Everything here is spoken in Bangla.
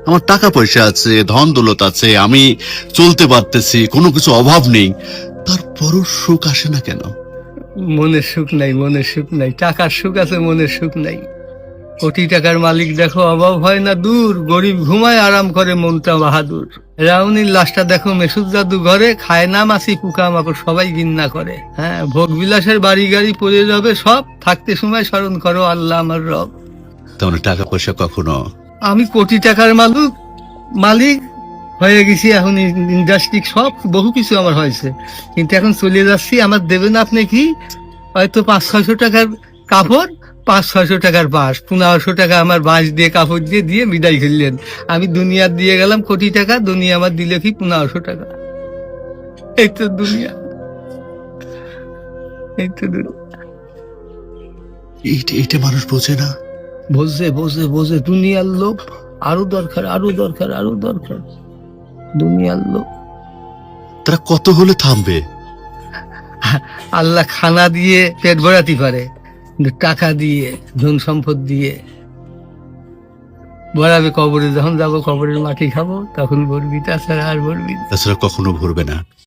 আমার টাকা পয়সা আছে, ধন দৌলত আছে, আমি চলতে পারতেছি, কোনো কিছু অভাব নেই, তারপরও সুখ আসে না কেন? মনের সুখ নাই, মনের সুখ নাই। টাকার সুখ আছে, মনের সুখ নাই। কোটি টাকার মালিক দেখো, অভাব হয় না দূর, গরিব ঘুমায় আরাম করে মনটা বাহাদুর। রাউনির লাশটা দেখো মেসুদ জাদু ঘরে, খায় না মাছি পোকা মাকড় সবাই ঘিন্না করে। হ্যাঁ, ভোগ বিলাসের বাড়ি গাড়ি পড়ে যাবে সব, থাকতে সময় স্মরণ করো আল্লাহ আমার রব। তার মানে টাকা পয়সা কখনো আমি কোটি টাকার মালিক হয়ে গেছি, এখন ইন্ডাস্ট্রি সব বহু কিছু আমার হয়েছে, কিন্তু এখন চলে যাচ্ছি। আমার দেবেন আপনি কি? হয়তো 500-600 টাকার কাপড়, 500-600 টাকার বাঁশ, 1500 টাকা আমার বাঁশ দিয়ে কাপড় দিয়ে দিয়ে বিদায় করলেন। আমি দুনিয়া দিয়ে গেলাম কোটি টাকা, দুনিয়া আমার দিলে কি 1500 টাকা। এই তো দুনিয়া, এই তো দুনিয়া। এইটা মানুষ বোঝে না। বোঝে বোঝে বোঝে, দুনিয়ার লোভ আরো দরকার, আরো দরকার, আরো দরকার, দুনিয়ার লোভ। তারা কত হলে থামবে? আল্লাহ খানা দিয়ে পেট ভরাতে পারে, কিন্তু টাকা দিয়ে, ধন সম্পদ দিয়ে ভরাবে কবরে। যখন যাবো কবরের মাটি খাবো তখন ভরবি, তাছাড়া আর ভরবি না। তাছাড়া কখনো ভরবে না।